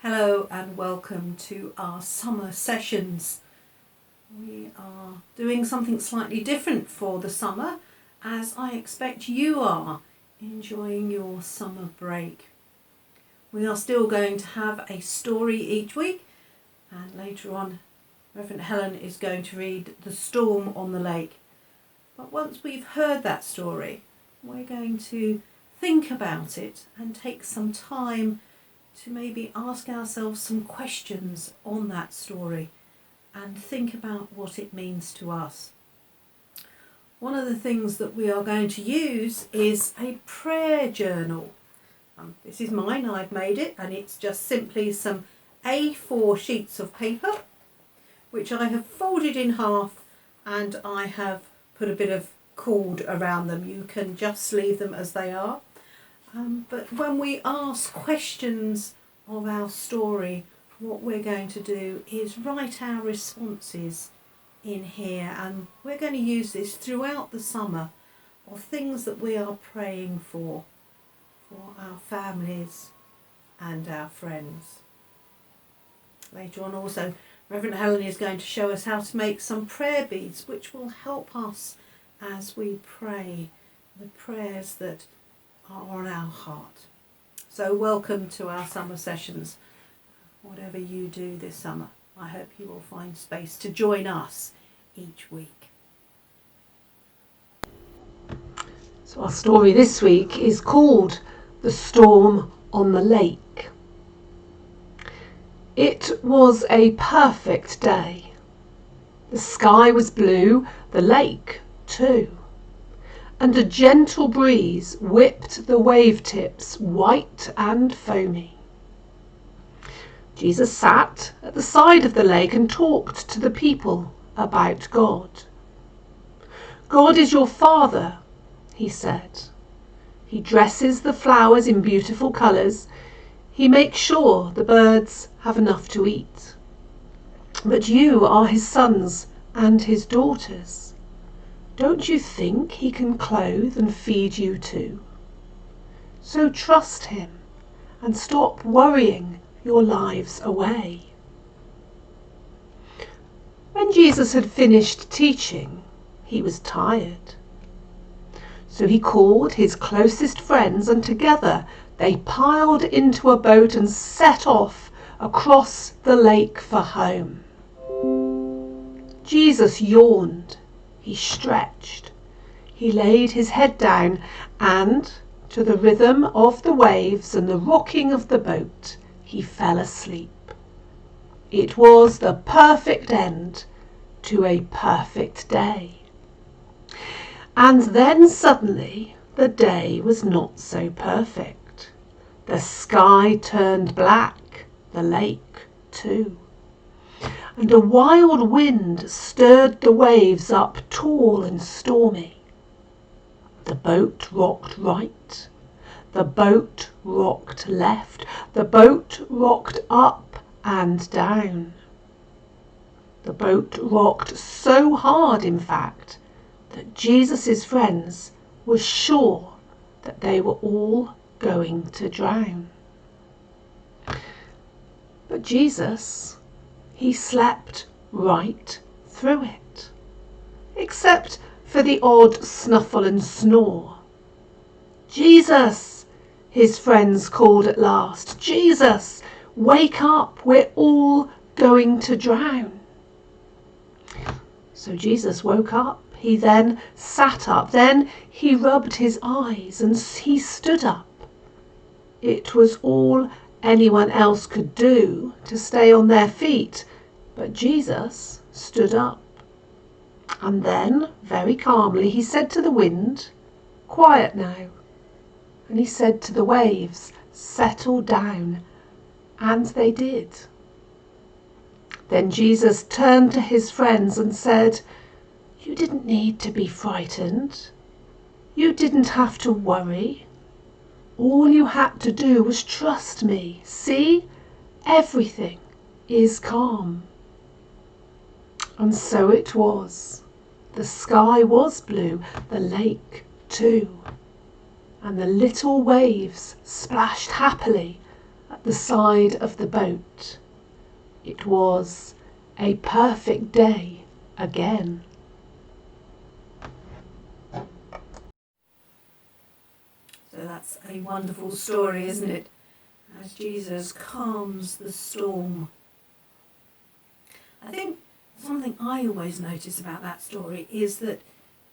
Hello and welcome to our summer sessions. We are doing something slightly different for the summer, as I expect you are enjoying your summer break. We are still going to have a story each week, and later on Reverend Helen is going to read The Storm on the Lake. But once we've heard that story, we're going to think about it and take some time to maybe ask ourselves some questions on that story and think about what it means to us. One of the things that we are going to use is a prayer journal. This is mine, I've made it, and it's just simply some A4 sheets of paper which I have folded in half, and I have put a bit of cord around them. You can just leave them as they are. But when we ask questions of our story, what we're going to do is write our responses in here, and we're going to use this throughout the summer of things that we are praying for our families and our friends. Later on also, Reverend Helen is going to show us how to make some prayer beads which will help us as we pray the prayers that are on our heart. So welcome to our summer sessions. Whatever you do this summer, I hope you will find space to join us each week. So our story this week is called The Storm on the Lake. It was a perfect day. The sky was blue, the lake too, and a gentle breeze whipped the wave tips white and foamy. Jesus sat at the side of the lake and talked to the people about God. God is your Father, he said. He dresses the flowers in beautiful colours. He makes sure the birds have enough to eat. But you are his sons and his daughters. Don't you think he can clothe and feed you too? So trust him and stop worrying your lives away. When Jesus had finished teaching, he was tired. So he called his closest friends, and together they piled into a boat and set off across the lake for home. Jesus yawned. He stretched, he laid his head down, and, to the rhythm of the waves and the rocking of the boat, he fell asleep. It was the perfect end to a perfect day. And then suddenly the day was not so perfect. The sky turned black, the lake too. And a wild wind stirred the waves up tall and stormy. The boat rocked right, the boat rocked left, the boat rocked up and down. The boat rocked so hard, in fact, that Jesus' friends were sure that they were all going to drown. But Jesus, he slept right through it, except for the odd snuffle and snore. Jesus, his friends called at last. Jesus, wake up, we're all going to drown. So Jesus woke up. He then sat up. Then he rubbed his eyes and he stood up. It was all anyone else could do to stay on their feet, but Jesus stood up. And then, very calmly, he said to the wind, "Quiet now." And he said to the waves, "Settle down." And they did. Then Jesus turned to his friends and said, "You didn't need to be frightened. You didn't have to worry. All you had to do was trust me. See, everything is calm." And so it was. The sky was blue, the lake too, and the little waves splashed happily at the side of the boat. It was a perfect day again. So that's a wonderful story, isn't it? As Jesus calms the storm. I think something I always notice about that story is that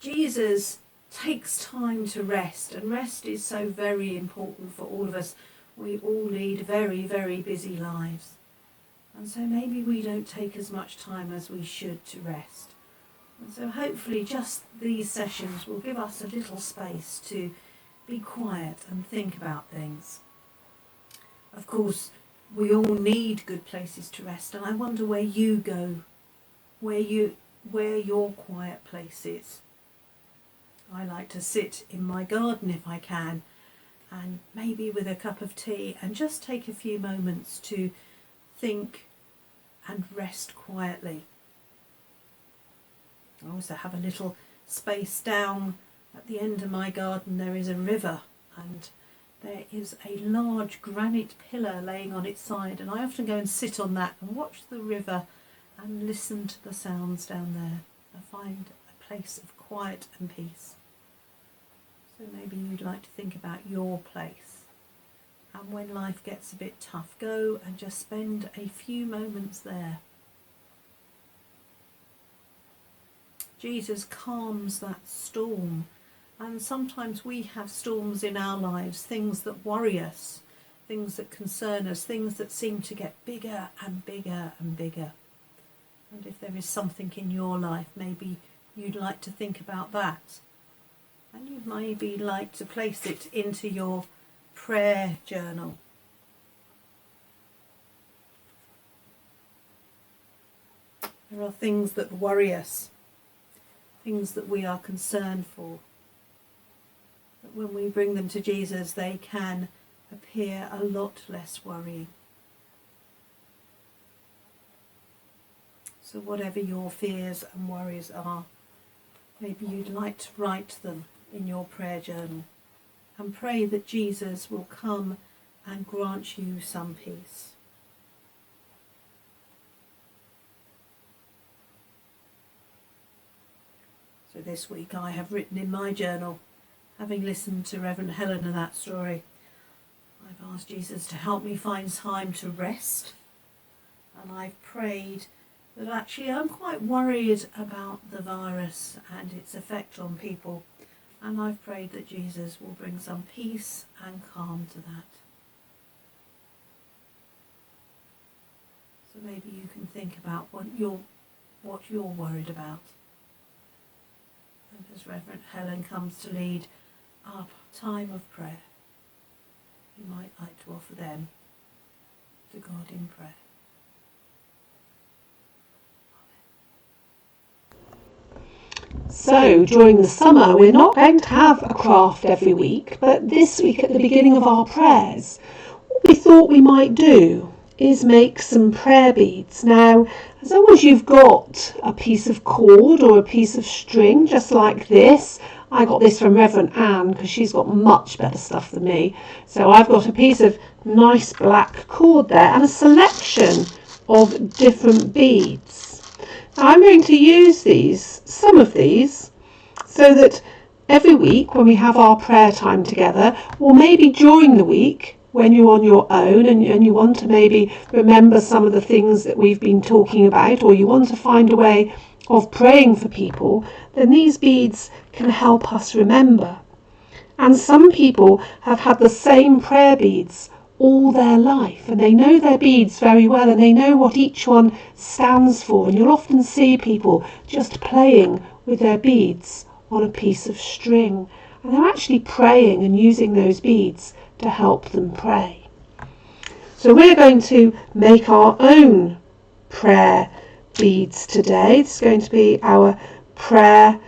Jesus takes time to rest, and rest is so very important for all of us. We all lead very, very busy lives, and so maybe we don't take as much time as we should to rest. And so hopefully just these sessions will give us a little space to be quiet and think about things. Of course, we all need good places to rest, and I wonder where you go, where your quiet place is. I like to sit in my garden if I can, and maybe with a cup of tea, and just take a few moments to think and rest quietly. I also have a little space down at the end of my garden. There is a river, and there is a large granite pillar laying on its side, and I often go and sit on that and watch the river and listen to the sounds down there. I find a place of quiet and peace. So maybe you'd like to think about your place, and when life gets a bit tough, go and just spend a few moments there. Jesus calms that storm, and sometimes we have storms in our lives, things that worry us, things that concern us, things that seem to get bigger and bigger and bigger. And if there is something in your life, maybe you'd like to think about that, and you'd maybe like to place it into your prayer journal. There are things that worry us, things that we are concerned for. But when we bring them to Jesus, they can appear a lot less worrying. So whatever your fears and worries are, maybe you'd like to write them in your prayer journal and pray that Jesus will come and grant you some peace. So this week I have written in my journal, having listened to Reverend Helen and that story, I've asked Jesus to help me find time to rest, and I've prayed that actually I'm quite worried about the virus and its effect on people, and I've prayed that Jesus will bring some peace and calm to that. So maybe you can think about what you're worried about. And as Reverend Helen comes to lead our time of prayer, you might like to offer them to God in prayer. So during the summer we're not going to have a craft every week, but this week at the beginning of our prayers, what we thought we might do is make some prayer beads. Now, as long as you've got a piece of cord or a piece of string just like this, I got this from Reverend Anne because she's got much better stuff than me. So I've got a piece of nice black cord there and a selection of different beads. Now I'm going to use some of these, so that every week when we have our prayer time together, or maybe during the week when you're on your own and you want to maybe remember some of the things that we've been talking about, or you want to find a way of praying for people, then these beads can help us remember. And some people have had the same prayer beads all their life, and they know their beads very well, and they know what each one stands for, and you'll often see people just playing with their beads on a piece of string, and they're actually praying and using those beads to help them pray. So we're going to make our own prayer beads today. It's going to be our prayer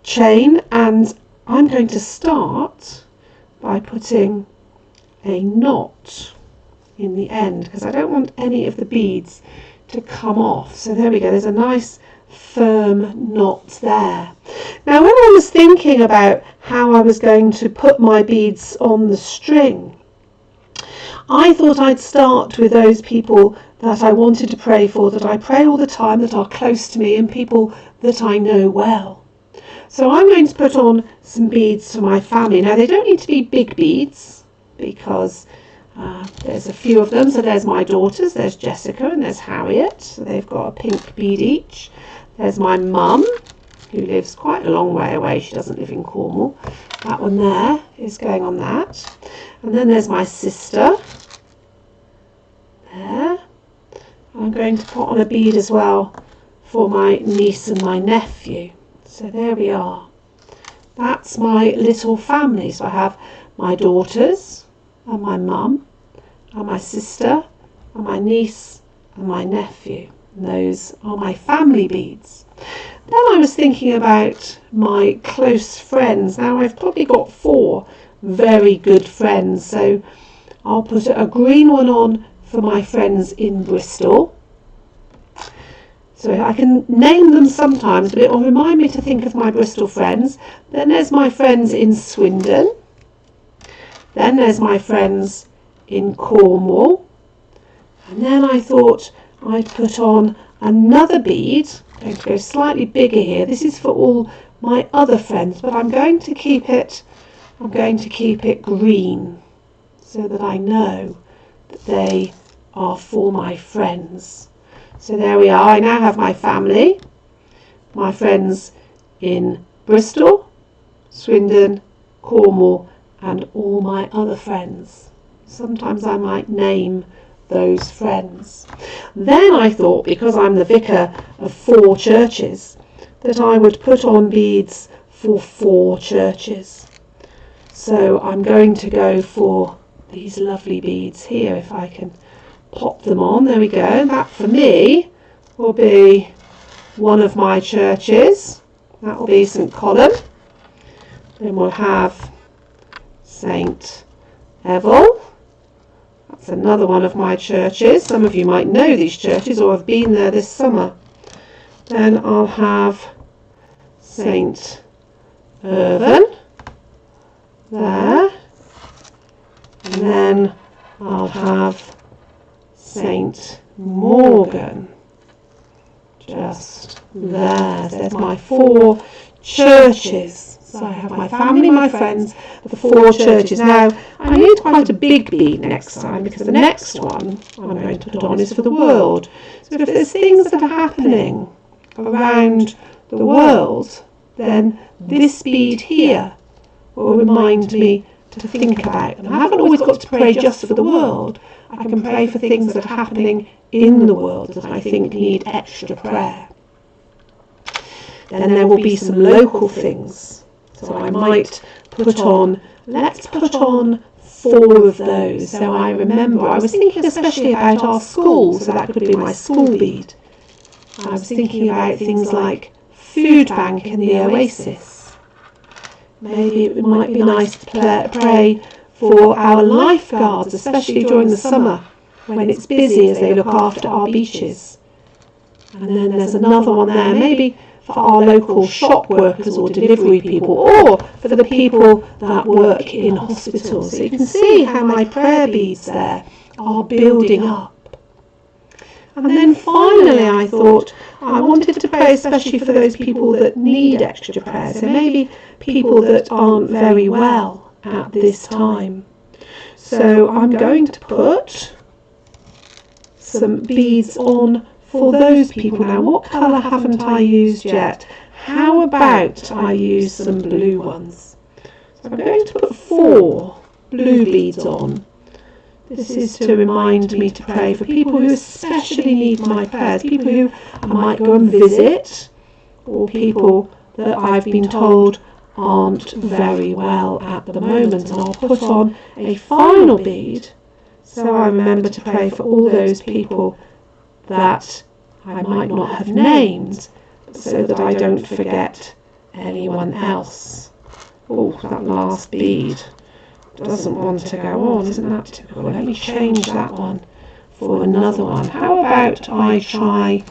chain, and I'm going to start by putting a knot in the end because I don't want any of the beads to come off. So there we go, there's a nice firm knot there. Now when I was thinking about how I was going to put my beads on the string, I thought I'd start with those people that I wanted to pray for, that I pray all the time, that are close to me, and people that I know well. So I'm going to put on some beads for my family. Now, they don't need to be big beads because there's a few of them. So there's my daughters, there's Jessica and there's Harriet. So they've got a pink bead each. There's my mum, who lives quite a long way away. She doesn't live in Cornwall. That one there is going on that. And then there's my sister. There. I'm going to put on a bead as well for my niece and my nephew. So there we are. That's my little family. So I have my daughters and my mum and my sister and my niece and my nephew. And those are my family beads. Then I was thinking about my close friends. Now I've probably got 4 very good friends. So I'll put a green one on for my friends in Bristol. So I can name them sometimes, but it will remind me to think of my Bristol friends. Then there's my friends in Swindon. Then there's my friends in Cornwall. And then I thought I'd put on another bead. I'm going to go slightly bigger here. This is for all my other friends, but I'm going to keep it green so that I know that they are for my friends. So there we are. I now have my family, my friends in Bristol, Swindon, Cornwall, and all my other friends. Sometimes I might name those friends. Then I thought, because I'm the vicar of 4 churches, that I would put on beads for 4 churches. So I'm going to go for these lovely beads here, if I can pop them on. There we go. That for me will be one of my churches. That will be St Column. Then we'll have St Evil. That's another one of my churches. Some of you might know these churches or have been there this summer. Then I'll have St Irvin there. And then I'll have St Morgan just there. So there's my 4 churches. So I have my family, my friends, the 4 churches. Now, I need quite a big bead next time, because the next one I'm going to put on is for the world. So if there's things that are happening around the world, then this bead here will remind me to think about them. I haven't always got to pray just for the world. I can pray for things that are happening in the world that I think need extra prayer. Then there will be some local things. So I might let's put on 4 of those. So I remember, I was thinking especially about our school, so that could be my school bead. I was thinking about things like food bank and the Oasis. Maybe it might be nice to pray for our lifeguards, especially during the summer when it's busy as they look after our beaches. And then there's another one there, maybe for our local shop workers or delivery people, or for the people that work in hospitals. So you can see how my prayer beads there are building up. And then finally I thought I wanted to pray especially for those people that need extra prayer. So maybe people that aren't very well at this time. So I'm going to put some beads on for those people. Now, what colour haven't I used yet? How about I use some blue ones? So I'm going to put 4 blue beads on. This is to remind me to pray for people who especially need my prayers, people who I might go and visit, or people that I've been told aren't very well at the moment. And I'll put on a final bead so I remember to pray for all those people that I might not have named, so that I don't forget anyone else. Oh, that last bead doesn't want to go on, isn't that typical? Let me change that one for another one. How about I try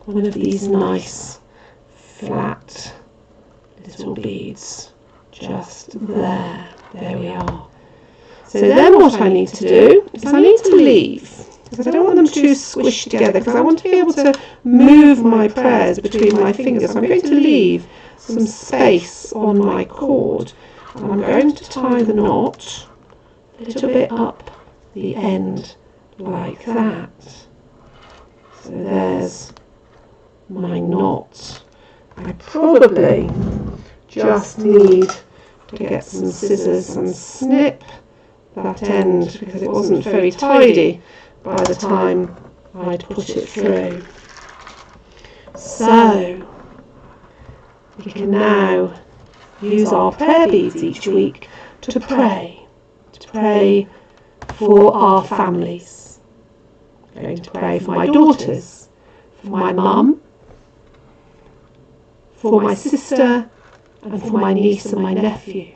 one of these nice flat little beads just there. There we are. So then what I need to do is I need to leave, because I don't want them too squished together, because I want to be able to move my prayers between my fingers. So I'm going to leave some space on my cord, and I'm going to tie the knot a little bit up the end like that. So there's my knot. I probably just need to get some scissors and snip that end, because it wasn't very tidy by the time I'd put it through. So we can now use our prayer beads each week to pray for our families. I'm going to pray for my daughters, for my mum, for my sister, and for my niece and my nephew.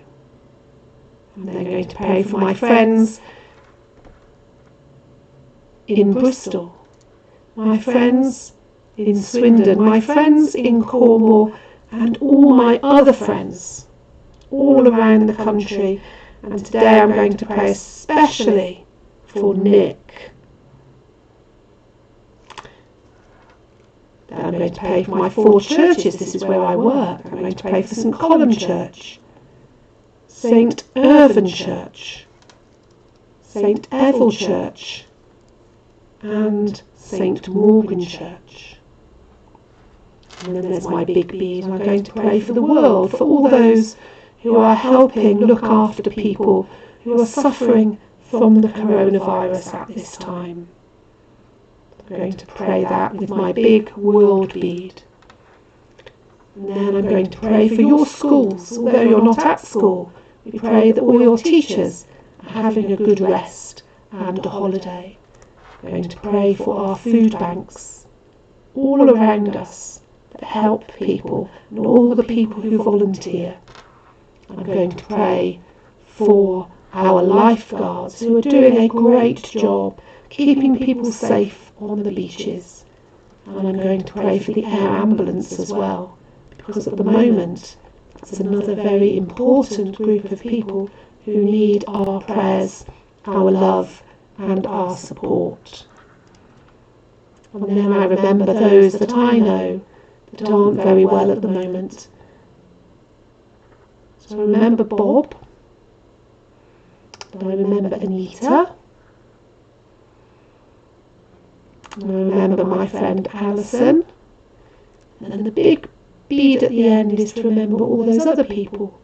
I'm then going to pray for my friends in Bristol, my friends in Swindon, my friends in Cornwall, and all my other friends all around the country. And today I'm going to pray especially for Nick. Then I'm going to pray for my 4 churches. This is where I work. I'm going to pray for St Column Church, St Irvine Church, St Evil Church, and St Morgan Church. And then there's my big bead. I'm going to pray for the world, for all those who are helping look after people who are suffering from the coronavirus at this time. I'm going to pray that with my big world bead. And then I'm going to pray for your schools. Although you're not at school, we pray that all your teachers are having a good rest and a holiday. I'm going to pray for our food banks all around us that help people, and all the people who volunteer. I'm going to pray for our lifeguards who are doing a great job keeping people safe on the beaches. And I'm going to pray for the air ambulance as well, because at the moment it's another very important group of people who need our prayers, our love and our support. And then I remember those that I know that aren't very well at the moment. So I remember Bob, and I remember Anita, and I remember my friend Alison, and then the big bead at the end is to remember all those other people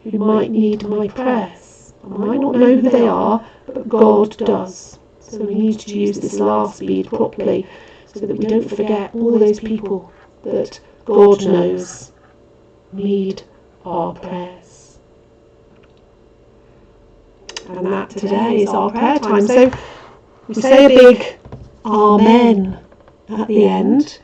who might need my prayers. I might not know who they are, but God does. So we need to use this last bead properly so that we don't forget all those people that God knows need our prayers. And that today is our prayer time. So we say a big Amen at the end.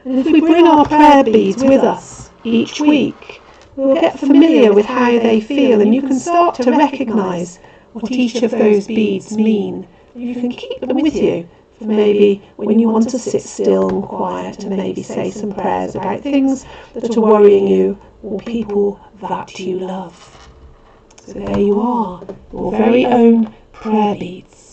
And if we bring our prayer beads with us each week, we'll get familiar with how they feel, and you can start to recognise what each of those beads mean. You can keep them with you for maybe when you want to sit still and quiet and maybe say some prayers about things that are worrying you or people that you love. So there you are, your very own prayer beads.